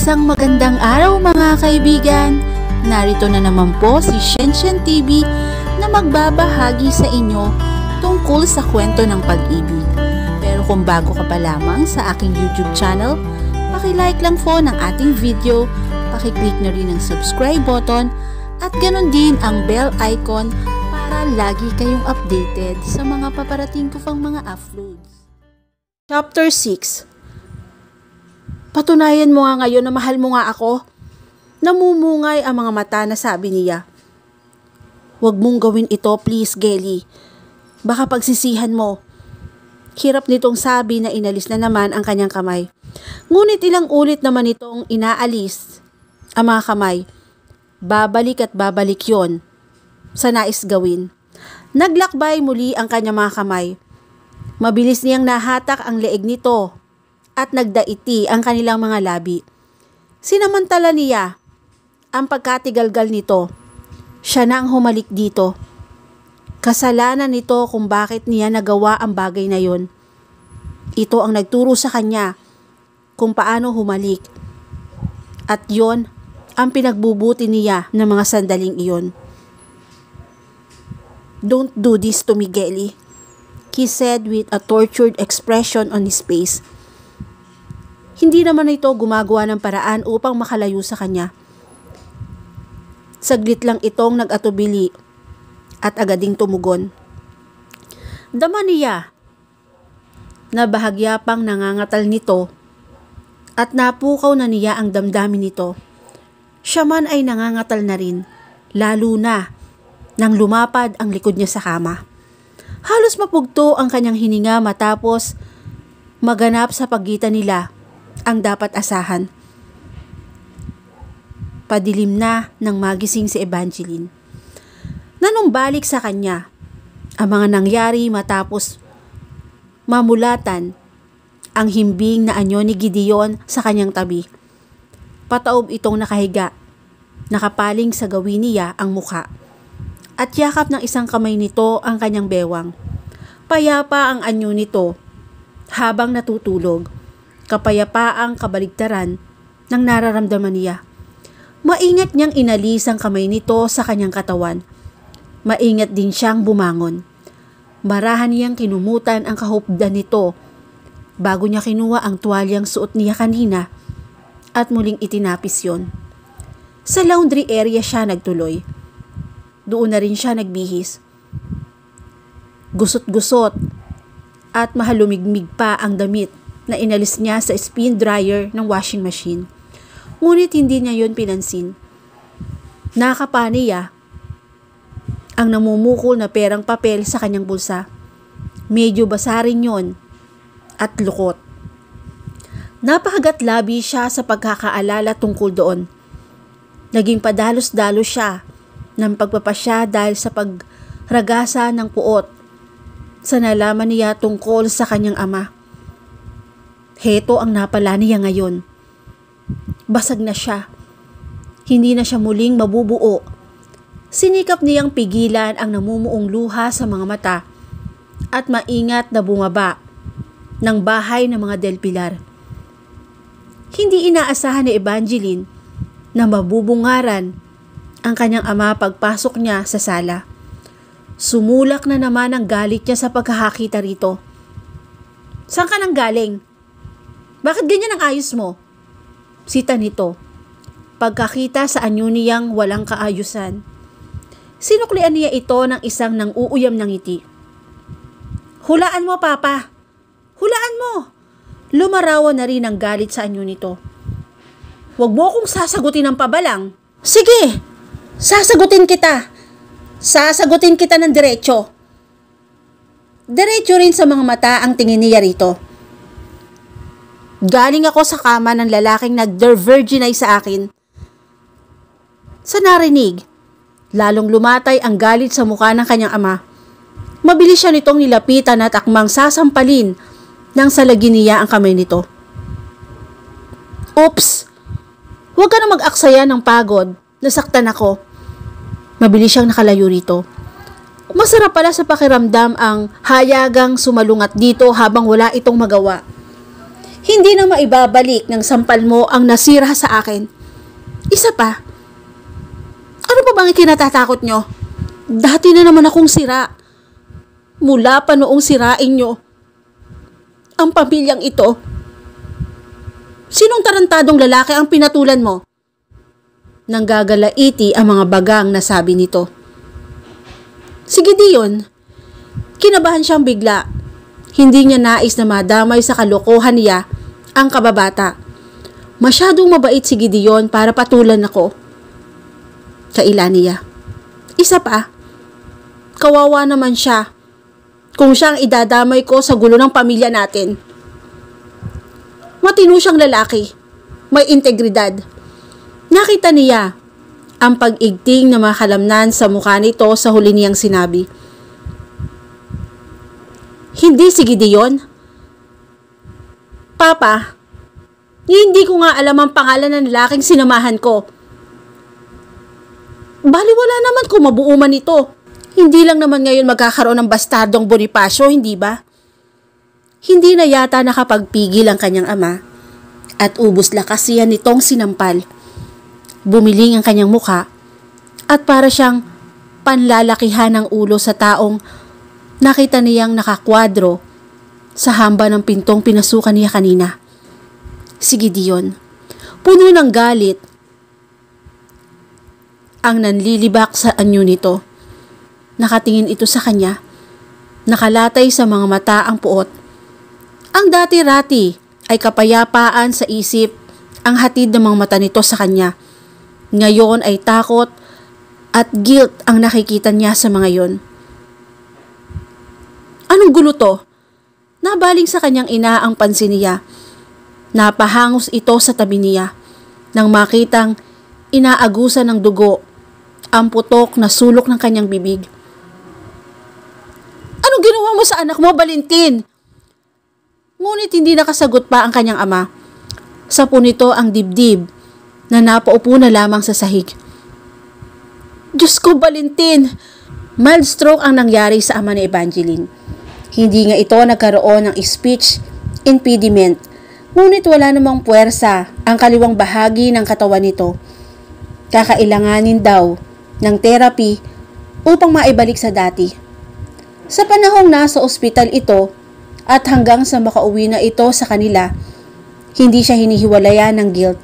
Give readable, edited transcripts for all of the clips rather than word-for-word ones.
Isang magandang araw mga kaibigan! Narito na naman po si Shenshen TV na magbabahagi sa inyo tungkol sa kwento ng pag-ibig. Pero kung bago ka pa lamang sa aking YouTube channel, paki-like lang po ng ating video, paki-click na rin ang subscribe button at ganon din ang bell icon para lagi kayong updated sa mga paparating ko pang mga uploads. Chapter 6. Patunayan mo nga ngayon na mahal mo nga ako. Namumungay ang mga mata na sabi niya. Huwag mong gawin ito please, Gelly. Baka pagsisihan mo. Hirap nitong sabi na inalis na naman ang kanyang kamay. Ngunit ilang ulit naman itong inaalis ang mga kamay. Babalik at babalik yon sa nais gawin. Naglakbay muli ang kanyang mga kamay. Mabilis niyang nahatak ang leeg nito at nagdaiti ang kanilang mga labi. Sinamantala niya ang pagkatigalgal nito. Siya na ang humalik dito. Kasalanan nito kung bakit niya nagawa ang bagay na yon. Ito ang nagturo sa kanya kung paano humalik. At yon ang pinagbubuti niya ng mga sandaling iyon. Don't do this to me, Gelly, he said with a tortured expression on his face. Hindi naman ito gumagawa ng paraan upang makalayo sa kanya. Saglit lang itong nag-atubili at agading tumugon. Dama niya na bahagya pang nangangatal nito at napukaw na niya ang damdamin nito. Siya man ay nangangatal na rin, lalo na nang lumapad ang likod niya sa kama. Halos mapugto ang kanyang hininga matapos maganap sa pagitan nila ang dapat asahan. Padilim na nang magising si Evangeline. Nanumbalik sa kanya ang mga nangyari matapos mamulatan ang himbing na anyo ni Gideon sa kanyang tabi. Pataob itong nakahiga, nakapaling sa gawin niya ang mukha, at yakap ng isang kamay nito ang kanyang bewang. Payapa ang anyo nito habang natutulog. Kapayapaang kabaligtaran ng nararamdaman niya. Maingat niyang inalis ang kamay nito sa kanyang katawan. Maingat din siyang bumangon. Marahan niyang kinumutan ang kahupdan nito bago niya kinuha ang tuwalyang suot niya kanina at muling itinapis yon. Sa laundry area siya nagtuloy. Doon na rin siya nagbihis. Gusot-gusot at mahalumigmig pa ang damit na inalis niya sa spin dryer ng washing machine. Ngunit hindi niya yon pinansin. Nakapa niya ang namumukol na perang papel sa kanyang bulsa. Medyo basa rin yon at lukot. Napakagat labi siya sa pagkakaalala tungkol doon. Naging padalos-dalos siya ng pagpapasya dahil sa pagragasa ng puot sa nalaman niya tungkol sa kanyang ama. Heto ang napala niya ngayon. Basag na siya. Hindi na siya muling mabubuo. Sinikap niyang pigilan ang namumuong luha sa mga mata at maingat na bumaba ng bahay ng mga Del Pilar. Hindi inaasahan ni Evangeline na mabubungaran ang kanyang ama pagpasok niya sa sala. Sumulak na naman ang galit niya sa pagkakakita rito. Saan ka nang galing? Bakit ganyan ang ayos mo? Sita nito. Pagkakita sa anyo niyang walang kaayusan. Sinuklian niya ito ng isang nang-uuyam ng ngiti. Hulaan mo, Papa! Hulaan mo! Lumarawan na rin ang galit sa anyo nito. Huwag mo akong sasagutin ng pabalang. Sige! Sasagutin kita! Sasagutin kita ng diretso. Diretso rin sa mga mata ang tingin niya rito. Galing ako sa kama ng lalaking nag-virginize sa akin. Sa narinig, lalong lumatay ang galit sa mukha ng kanyang ama. Mabilis siya nitong nilapitan at akmang sasampalin nang salagin niya ang kamay nito. Oops! Huwag ka na mag-aksaya ng pagod. Nasaktan ako. Mabilis siyang nakalayo rito. Masarap pala sa pakiramdam ang hayagang sumalungat dito habang wala itong magawa. Hindi na maibabalik ng sampal mo ang nasira sa akin. Isa pa, ano pa bang ikinatatakot nyo? Dati na naman akong sira. Mula pa noong sirain nyo ang pamilyang ito. Sinong tarantadong lalaki ang pinatulan mo? Nanggagalaiti ang mga bagang na sabi nito. Si Gideon, kinabahan siyang bigla. Hindi niya nais na madamay sa kalokohan niya ang kababata. Masyadong mabait si Gideon para patulan ako. Kaila niya. Isa pa, kawawa naman siya kung siyang idadamay ko sa gulo ng pamilya natin. Matino siyang lalaki, may integridad. Nakita niya ang pag-igting na makalamnan sa mukha nito sa huli niyang sinabi. Hindi si Gideon? Papa, hindi ko nga alam ang pangalan ng lalaking sinamahan ko. Baliwala naman kung mabuo man ito. Hindi lang naman ngayon magkakaroon ng bastardong Bonifacio, hindi ba? Hindi na yata nakapagpigil ang kanyang ama at ubos lakas siya nitong sinampal. Bumiling ang kanyang muka at para siyang panlalakihan ng ulo sa taong nakita niyang nakakwadro sa hamba ng pintong pinasukan niya kanina. Si Gideon, puno ng galit, ang nanlilibak sa anyo nito. Nakatingin ito sa kanya, nakalatay sa mga mata ang puot. Ang dati-rati ay kapayapaan sa isip ang hatid ng mga mata nito sa kanya. Ngayon ay takot at guilt ang nakikita niya sa mga yon. Anong gulo to? Nabaling sa kanyang ina ang pansin niya. Napahangos ito sa tabi niya nang makitang inaagusan ng dugo ang putok na sulok ng kanyang bibig. Anong ginawa mo sa anak mo, Valentin? Ngunit hindi nakasagot pa ang kanyang ama. Sapo nito ang dibdib na napaupo na lamang sa sahig. Diyos ko, Valentin! Mild stroke ang nangyari sa ama ni Evangeline. Hindi nga ito nagkaroon ng speech impediment, ngunit wala namang puwersa ang kaliwang bahagi ng katawan nito. Kakailanganin daw ng therapy upang maibalik sa dati. Sa panahong nasa ospital ito at hanggang sa makauwi na ito sa kanila, hindi siya hinihiwalayan ng guilt.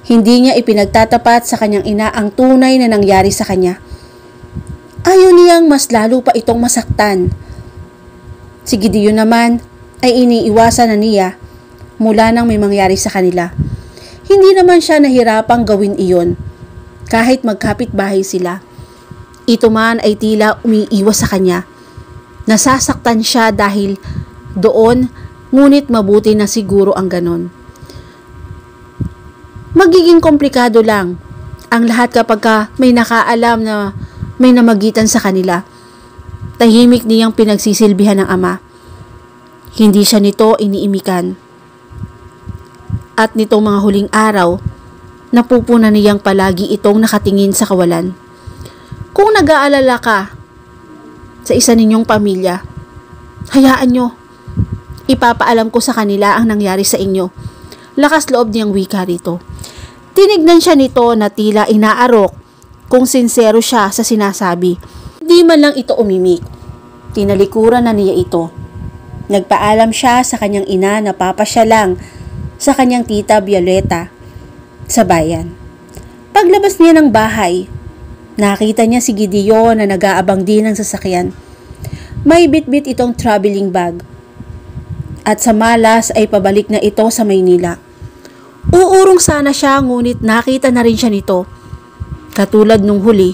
Hindi niya ipinagtatapat sa kanyang ina ang tunay na nangyari sa kanya. Ayaw niyang mas lalo pa itong masaktan. Si Gideon naman ay iniiwasan na niya mula nang may mangyari sa kanila. Hindi naman siya nahirapang gawin iyon kahit magkapit-bahay sila. Ito man ay tila umiiwas sa kanya. Nasasaktan siya dahil doon, ngunit mabuti na siguro ang ganon. Magiging komplikado lang ang lahat kapag may nakaalam na may namagitan sa kanila. Tahimik niyang pinagsisilbihan ng ama. Hindi siya nito iniimikan. At nitong mga huling araw, napupunan niyang palagi itong nakatingin sa kawalan. Kung nag-aalala ka sa isa ninyong pamilya, hayaan nyo. Ipapaalam ko sa kanila ang nangyari sa inyo. Lakas loob niyang wika rito. Tinignan siya nito na tila inaarok kung sincero siya sa sinasabi. Di man lang ito umimik. Tinalikuran na niya ito. Nagpaalam siya sa kanyang ina na papasya lang sa kanyang tita Violeta sa bayan. Paglabas niya ng bahay, nakita niya si Gideon na nag-aabang din ng sasakyan. May bitbit itong traveling bag. At sa malas ay pabalik na ito sa Maynila. Uurong sana siya ngunit nakita na rin siya nito. Katulad nung huli,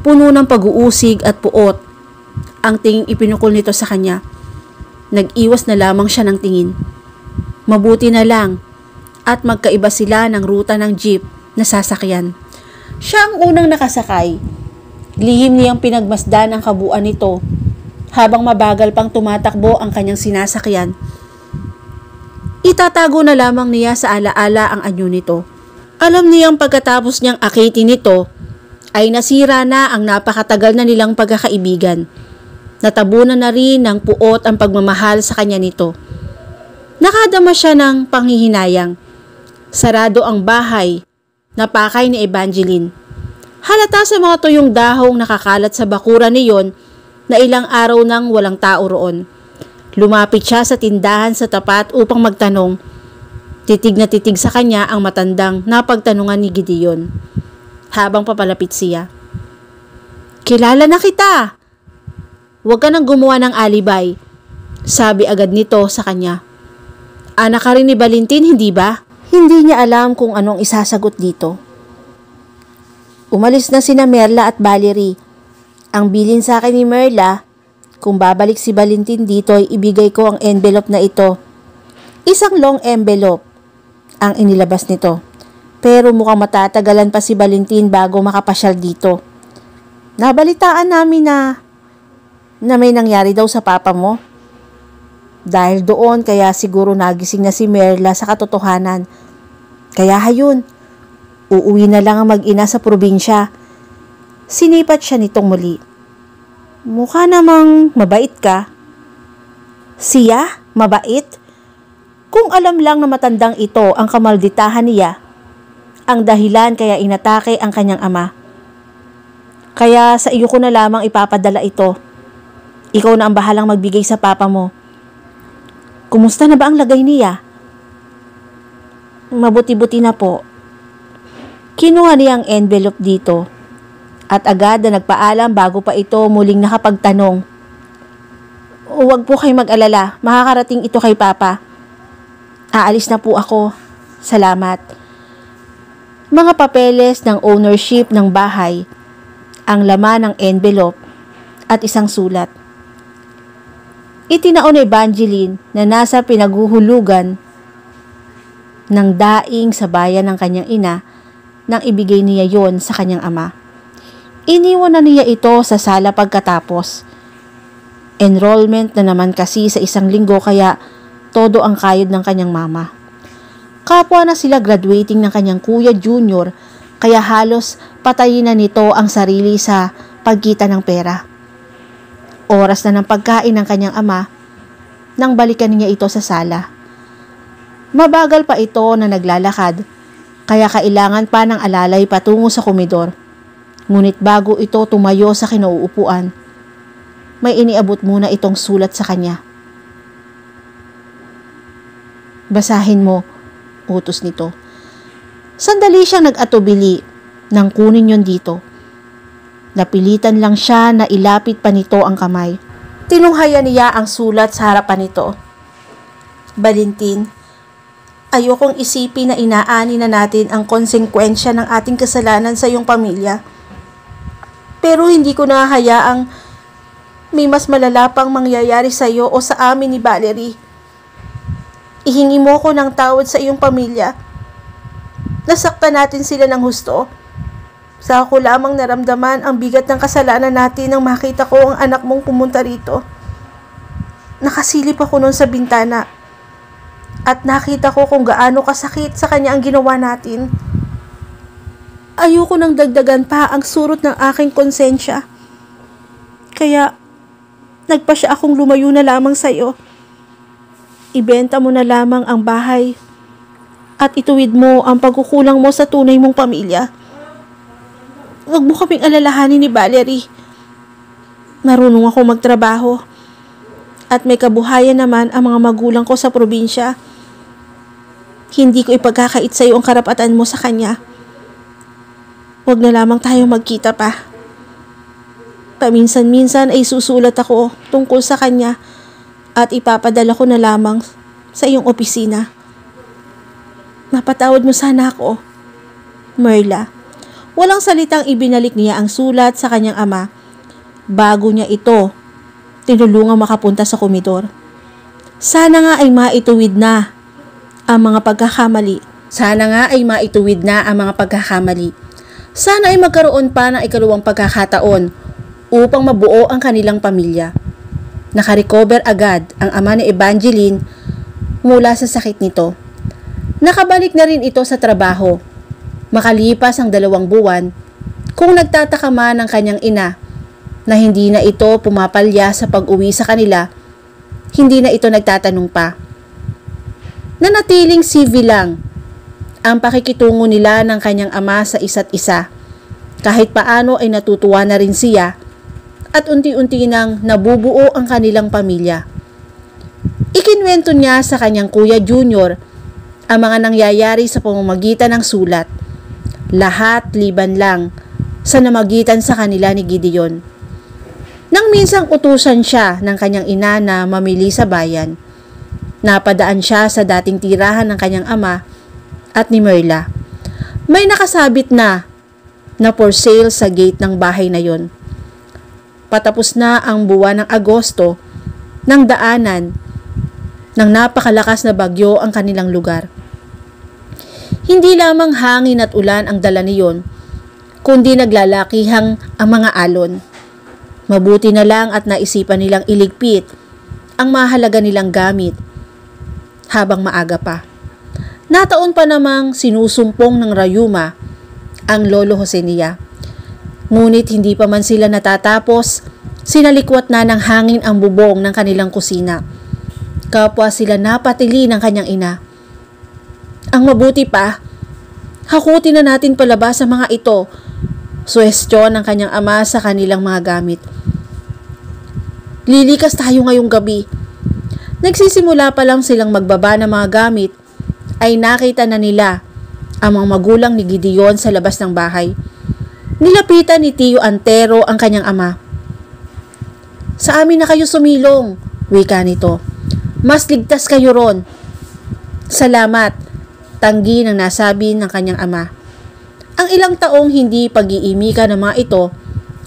puno ng pag-uusig at puot ang tinging ipinukol nito sa kanya. Nag-iwas na lamang siya ng tingin. Mabuti na lang at magkaiba sila ng ruta ng jeep na sasakyan. Siya ang unang nakasakay. Lihim niyang pinagmasdan ang kabuuan nito habang mabagal pang tumatakbo ang kanyang sinasakyan. Itatago na lamang niya sa alaala ang anyo nito. Alam niyang pagkatapos niyang akitin nito ay nasira na ang napakatagal na nilang pagkakaibigan. Natabunan na rin ng puot ang pagmamahal sa kanya nito. Nakadama siya ng panghihinayang. Sarado ang bahay na pakay ni Evangeline. Halata sa mga tuyong dahong nakakalat sa bakuran niyon na ilang araw nang walang tao roon. Lumapit siya sa tindahan sa tapat upang magtanong. Titig na titig sa kanya ang matandang napagtanungan ni Gideon. Habang papalapit siya. "Kilala na kita! Huwag ka nang gumawa ng alibay," sabi agad nito sa kanya. "Anak ka rin ni Valentin, hindi ba?" Hindi niya alam kung anong isasagot dito. Umalis na sina Merla at Valerie. Ang bilin sa akin ni Merla, kung babalik si Valentin dito ay ibigay ko ang envelope na ito. Isang long envelope ang inilabas nito. Pero mukhang matatagalan pa si Valentin bago makapasyal dito. Nabalitaan namin na may nangyari daw sa papa mo. Dahil doon kaya siguro nagising na si Merla sa katotohanan. Kaya hayun, uuwi na lang ang mag-ina sa probinsya. Sinipat siya nitong muli. Mukha namang mabait ka. Siya? Mabait? Kung alam lang na matandang ito ang kamalditahan niya, ang dahilan kaya inatake ang kanyang ama. Kaya sa iyo ko na lamang ipapadala ito. Ikaw na ang bahalang magbigay sa papa mo. Kumusta na ba ang lagay niya? Mabuti-buti na po. Kinuha niya ang envelope dito at agad na nagpaalam bago pa ito muling nakapagtanong. Huwag po kayo mag-alala, makakarating ito kay papa. Aalis na po ako. Salamat. Mga papeles ng ownership ng bahay, ang laman ng envelope at isang sulat. Itinaon ni Evangeline na nasa pinaguhulugan ng daing sa bayan ng kanyang ina nang ibigay niya yon sa kanyang ama. Iniwan na niya ito sa sala pagkatapos. Enrollment na naman kasi sa isang linggo kaya todo ang kayod ng kanyang mama. Kapwa na sila graduating ng kanyang kuya junior kaya halos patayin na nito ang sarili sa pagkita ng pera. Oras na ng pagkain ng kanyang ama nang balikan niya ito sa sala. Mabagal pa ito na naglalakad kaya kailangan pa ng alalay patungo sa komedor. Ngunit bago ito tumayo sa kinauupuan, may iniabot muna itong sulat sa kanya. Basahin mo, utos nito. Sandali siyang nag-atubili nang kunin yon dito. Napilitan lang siya na ilapit pa nito ang kamay. Tinunghayan niya ang sulat sa harapan nito. Valentin, ayokong isipin na inaani na natin ang konsekwensya ng ating kasalanan sa iyong pamilya. Pero hindi ko nahahayaang may mas malala pang mangyayari sa iyo o sa amin ni Valerie. Ihingi mo ko ng tawad sa iyong pamilya. Nasaktan natin sila ng husto. Sa ako lamang naramdaman ang bigat ng kasalanan natin nang makita ko ang anak mong pumunta rito. Nakasilip ako noon sa bintana at nakita ko kung gaano kasakit sa kanya ang ginawa natin. Ayoko nang dagdagan pa ang surot ng aking konsensya. Kaya nagpasya akong lumayo na lamang sa iyo. Ibenta mo na lamang ang bahay at ituwid mo ang pagkukulang mo sa tunay mong pamilya. Huwag mo kaming alalahanin ni Valerie. Marunong ako magtrabaho at may kabuhayan naman ang mga magulang ko sa probinsya. Hindi ko ipagkakait sa iyo ang karapatan mo sa kanya. Huwag na lamang tayo magkita pa. Paminsan-minsan ay susulat ako tungkol sa kanya at ipapadala ko na lamang sa iyong opisina. Mapatawad mo sana ako, Merla. Walang salitang ibinalik niya ang sulat sa kanyang ama bago niya ito tinulungang makapunta sa komedor. Sana nga ay maituwid na ang mga pagkakamali. Sana ay magkaroon pa ng ikalawang pagkakataon upang mabuo ang kanilang pamilya. Nakarecover agad ang ama ni Evangeline mula sa sakit nito. Nakabalik na rin ito sa trabaho. Makalipas ang 2 buwan, kung nagtataka man ang kanyang ina na hindi na ito pumapalya sa pag-uwi sa kanila, hindi na ito nagtatanong pa. Nanatiling civil lang ang pakikitungo nila ng kanyang ama sa isa't isa. Kahit paano ay natutuwa na rin siya at unti-unti nang nabubuo ang kanilang pamilya. Ikinwento niya sa kanyang kuya Junior ang mga nangyayari sa pamamagitan ng sulat. Lahat liban lang sa namagitan sa kanila ni Gideon. Nang minsang utusan siya ng kanyang ina na mamili sa bayan, napadaan siya sa dating tirahan ng kanyang ama at ni Merla. May nakasabit na for sale sa gate ng bahay na yon. Patapos na ang buwan ng Agosto nang daanan ng napakalakas na bagyo ang kanilang lugar. Hindi lamang hangin at ulan ang dala niyon, kundi naglalakihang ang mga alon. Mabuti na lang at naisipan nilang iligpit ang mahalaga nilang gamit habang maaga pa. Nataon pa namang sinusumpong ng rayuma ang lolo Jose niya. Ngunit hindi pa man sila natatapos, sinalikwat na ng hangin ang bubong ng kanilang kusina. Kapwa sila napatili ng kanyang ina. Ang mabuti pa, hakutin na natin palabas sa mga ito, suwestyon ng kanyang ama sa kanilang mga gamit. Lilikas tayo ngayong gabi. Nagsisimula pa lang silang magbaba ng mga gamit, ay nakita na nila ang mga magulang ni Gideon sa labas ng bahay. Nilapitan ni Tio Antero ang kanyang ama. Sa amin na kayo sumilong, wika nito. Mas ligtas kayo ron. Salamat, tanggi ng nasabi ng kanyang ama. Ang ilang taong hindi pag-iimika ng mga ito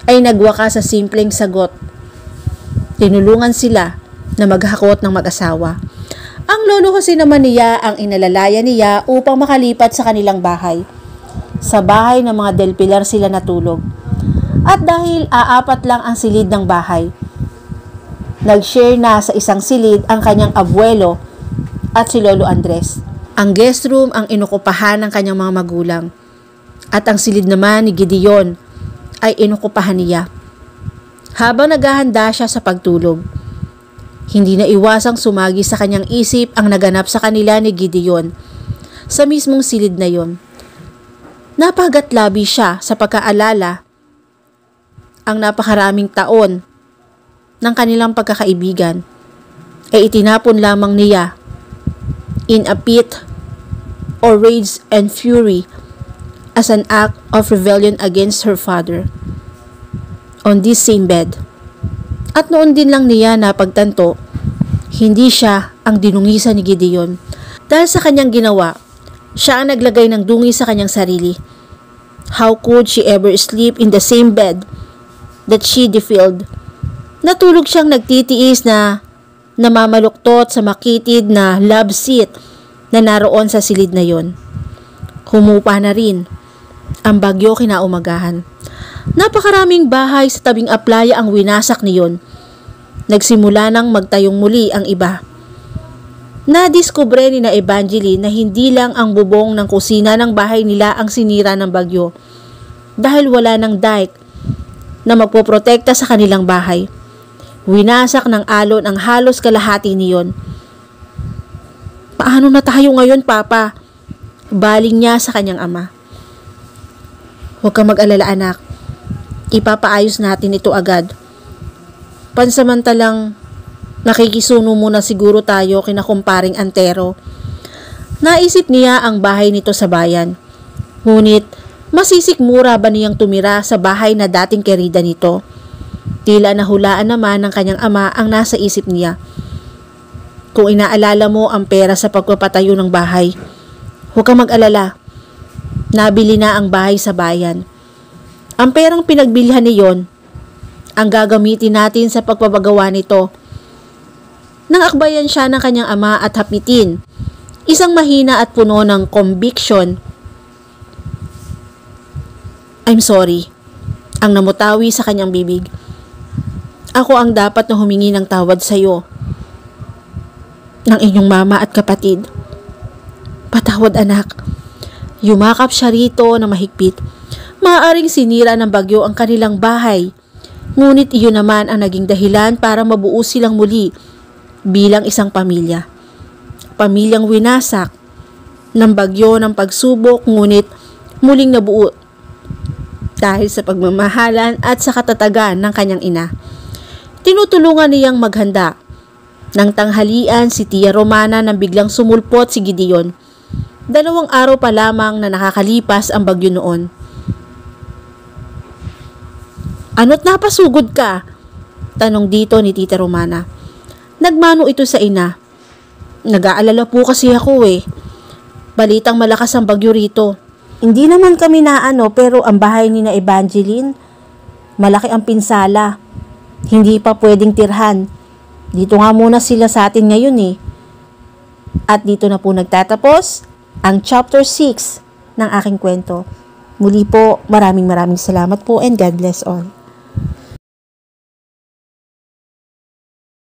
ay nagwaka sa simpleng sagot. Tinulungan sila na maghakot ng mag-asawa. Ang lolo Jose naman niya ang inalalaya niya upang makalipat sa kanilang bahay. Sa bahay ng mga Del Pilar sila natulog. At dahil aapat lang ang silid ng bahay, nag-share na sa isang silid ang kanyang abuelo at si Lolo Andres. Ang guest room ang inukupahan ng kanyang mga magulang. At ang silid naman ni Gideon ay inukupahan niya. Habang naghahanda siya sa pagtulog, hindi na iwasang sumagi sa kanyang isip ang naganap sa kanila ni Gideon sa mismong silid na yon. Napagatlabi siya sa pagkaalala ang napakaraming taon ng kanilang pagkakaibigan ay itinapon lamang niya in a pit or rage and fury as an act of rebellion against her father on this same bed. At noon din lang niya napagtanto, hindi siya ang dinungisan ni Gideon. Dahil sa kanyang ginawa, siya ang naglagay ng dungi sa kanyang sarili. How could she ever sleep in the same bed that she defiled? Natulog siyang nagtitiis na namamaluktot sa makitid na love seat na naroon sa silid na yon. Humupa na rin ang bagyo kinaumagahan. Napakaraming bahay sa tabing aplaya ang winasak niyon. Nagsimula nang magtayong muli ang iba. Nadiskubre ni na Evangeline na hindi lang ang bubong ng kusina ng bahay nila ang sinira ng bagyo dahil wala ng dike na magpoprotekta sa kanilang bahay. Winasak ng alon ang halos kalahati niyon. Paano na tayo ngayon, Papa? Baling niya sa kanyang ama. Huwag kang mag-alala, anak. Ipapaayos natin ito agad. Pansamantalang nakikisuno muna siguro tayo kina kumparing Antero. Naisip niya ang bahay nito sa bayan. Ngunit masisikmura ba niyang tumira sa bahay na dating kerida nito? Tila nahulaan naman ng kanyang ama ang nasa isip niya. Kung inaalala mo ang pera sa pagpapatayo ng bahay, huwag kang mag-alala. Nabili na ang bahay sa bayan. Ang perang pinagbilhan niyon ang gagamitin natin sa pagpapagawa nito. Nang akbayan siya ng kanyang ama at hapitin, isang mahina at puno ng conviction. I'm sorry, ang namutawi sa kanyang bibig. Ako ang dapat na humingi ng tawad sa iyo, ng inyong mama at kapatid. Patawad, anak. Yumakap siya rito na mahigpit. Maaaring sinira ng bagyo ang kanilang bahay, ngunit iyon naman ang naging dahilan para mabuo silang muli bilang isang pamilya. Pamilyang winasak ng bagyo ng pagsubok, ngunit muling nabuo dahil sa pagmamahalan at sa katatagan ng kanyang ina. Tinutulungan niyang maghanda ng tanghalian si Tia Romana nang biglang sumulpot si Gideon. 2 araw pa lamang na nakakalipas ang bagyo noon. "Ano't napasugod ka?" tanong dito ni Tita Romana. Nagmano ito sa ina. "Nag-aalala po kasi ako Balitang malakas ang bagyo rito." "Hindi naman kami naano, pero ang bahay ni na Evangeline, malaki ang pinsala. Hindi pa pwedeng tirhan. Dito nga muna sila sa atin ngayon At dito na po nagtatapos ang chapter 6 ng aking kwento. Muli po, maraming salamat po and God bless all.